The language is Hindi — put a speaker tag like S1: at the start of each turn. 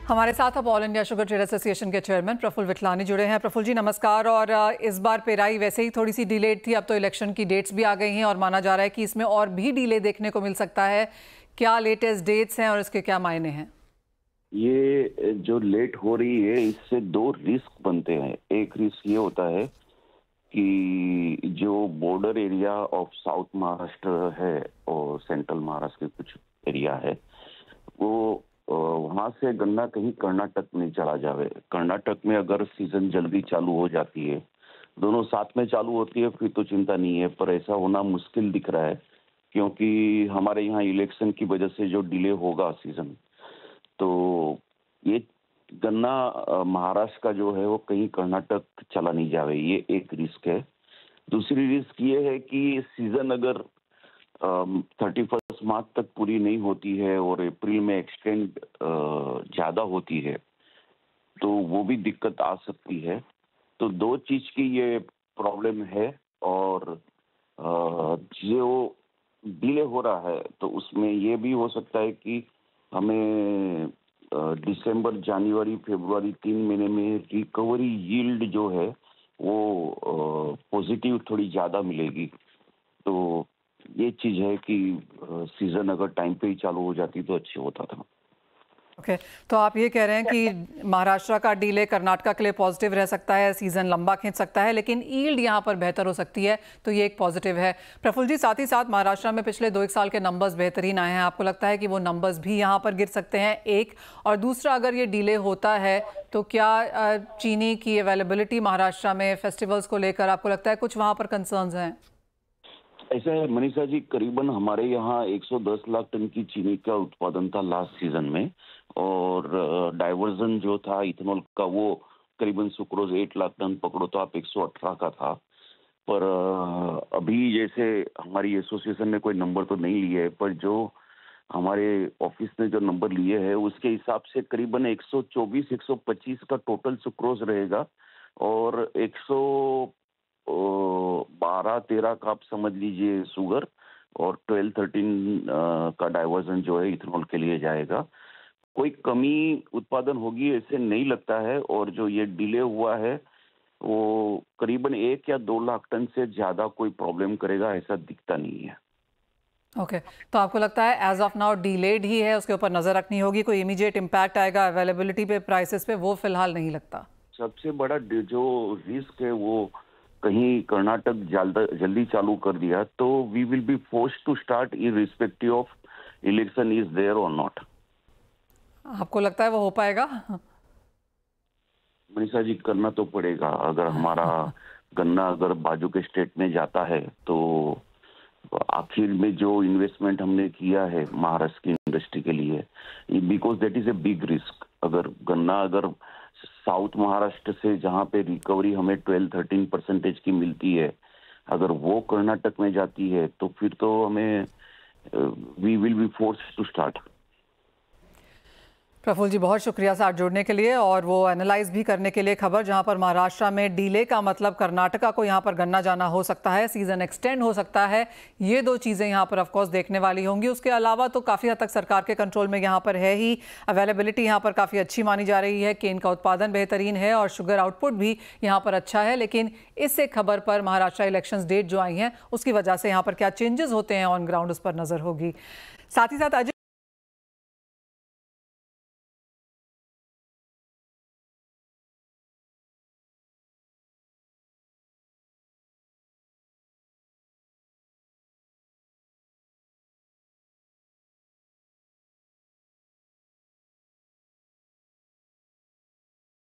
S1: हमारे साथ अब all India sugar trade association के चेयरमैन प्रफुल्ल विठलानी जुड़े हैं। प्रफुल्ल जी नमस्कार। और इस बार पेराई वैसे ही थोड़ी सी डिलेड थी, अब तो इलेक्शन की डेट्स भी आ गई हैं और माना जा रहा है कि इसमें और भी डिले देखने को मिल सकता है। क्या लेटेस्ट डेट्स हैं और इसके क्या मायने हैं?
S2: ये जो लेट हो रही है इससे दो रिस्क बनते हैं। एक रिस्क ये होता है कि जो border area of south Maharashtra है और सेंट्रल महाराष्ट्र के कुछ एरिया है वो वहां से गन्ना कहीं कर्नाटक नहीं चला जावे। कर्नाटक में अगर सीजन जल्दी चालू हो जाती है, दोनों साथ में चालू होती है, फिर तो चिंता नहीं है, पर ऐसा होना मुश्किल दिख रहा है क्योंकि हमारे यहाँ इलेक्शन की वजह से जो डिले होगा सीजन, तो ये गन्ना महाराष्ट्र का जो है वो कहीं कर्नाटक चला नहीं जावे, ये एक रिस्क है। दूसरी रिस्क ये है कि सीजन अगर 31 मार्च तक पूरी नहीं होती है और अप्रैल में एक्सटेंड ज़्यादा होती है तो वो भी दिक्कत आ सकती है। तो दो चीज़ की ये प्रॉब्लम है। और जो डिले हो रहा है तो उसमें ये भी हो सकता है कि हमें दिसंबर, जनवरी, फरवरी 3 महीने में रिकवरी यील्ड जो है वो पॉजिटिव थोड़ी ज़्यादा मिलेगी। तो ये चीज़ है कि सीज़न अगर टाइम पे ही चालू हो जाती तो अच्छी होता था।
S1: ओके, तो आप ये कह रहे हैं कि महाराष्ट्र का डिले कर्नाटक के लिए पॉजिटिव रह सकता है, सीजन लंबा खींच सकता है, लेकिन यील्ड यहाँ पर बेहतर हो सकती है, तो ये एक पॉजिटिव है। प्रफुल्ल जी, साथ ही साथ महाराष्ट्र में पिछले 2-1 साल के नंबर्स बेहतरीन आए हैं, आपको लगता है कि वो नंबर्स भी यहाँ पर गिर सकते हैं? एक और दूसरा, अगर ये डिले होता है तो क्या चीनी की अवेलेबिलिटी महाराष्ट्र में फेस्टिवल्स को लेकर आपको लगता है कुछ वहाँ पर कंसर्न्स हैं?
S2: ऐसा है मनीषा जी, करीबन हमारे यहाँ 110 लाख टन की चीनी का उत्पादन था लास्ट सीजन में, और डाइवर्जन जो था इथेनॉल का वो करीबन सुक्रोज 8 लाख टन पकड़ो तो आप 118 का था। पर अभी जैसे हमारी एसोसिएशन ने कोई नंबर तो नहीं लिए है, पर जो हमारे ऑफिस ने जो नंबर लिए हैं उसके हिसाब से करीबन 124-125 का टोटल सुक्रोज रहेगा और 112-13 का आप समझ लीजिए शुगर, और 12-13 का डाइवर्जन जो है इथेनॉल के लिए जाएगा। कोई कमी उत्पादन होगी ऐसे नहीं लगता है, और जो ये डिले हुआ है वो करीबन 1 या 2 लाख टन से ज्यादा कोई प्रॉब्लम करेगा ऐसा दिखता नहीं है।
S1: ओके, तो आपको लगता है एज ऑफ नाउ डिलेड ही है, उसके ऊपर नजर रखनी होगी, कोई इमीडिएट इम्पैक्ट आएगा अवेलेबिलिटी पे, प्राइसेस पे, वो फिलहाल नहीं लगता?
S2: सबसे बड़ा जो रिस्क है वो कहीं कर्नाटक जल्दी चालू कर दिया तो we will be forced to start irrespective of election is there or not.
S1: आपको लगता है वो हो पाएगा?
S2: मनीषा जी, करना तो पड़ेगा। अगर हमारा गन्ना अगर बाजू के स्टेट में जाता है तो आखिर में जो इन्वेस्टमेंट हमने किया है महाराष्ट्र की इंडस्ट्री के लिए, because that is a big risk. अगर गन्ना अगर साउथ महाराष्ट्र से जहाँ पे रिकवरी हमें 12-13% की मिलती है, अगर वो कर्नाटक में जाती है तो फिर तो हमें we will be forced to start.
S1: Prafull ji, बहुत शुक्रिया साथ जुड़ने के लिए और वो एनालाइज भी करने के लिए खबर, जहां पर महाराष्ट्र में डिले का मतलब कर्नाटका को यहां पर गन्ना जाना हो सकता है, सीजन एक्सटेंड हो सकता है। ये दो चीज़ें यहां पर ऑफकोर्स देखने वाली होंगी। उसके अलावा तो काफ़ी हद तक सरकार के कंट्रोल में यहां पर है ही। अवेलेबिलिटी यहां पर काफ़ी अच्छी मानी जा रही है, केन का उत्पादन बेहतरीन है और शुगर आउटपुट भी यहां पर अच्छा है। लेकिन इससे खबर पर महाराष्ट्र इलेक्शन डेट जो आई हैं उसकी वजह से यहाँ पर क्या चेंजेस होते हैं ऑन ग्राउंड, उस पर नजर होगी। साथ ही साथ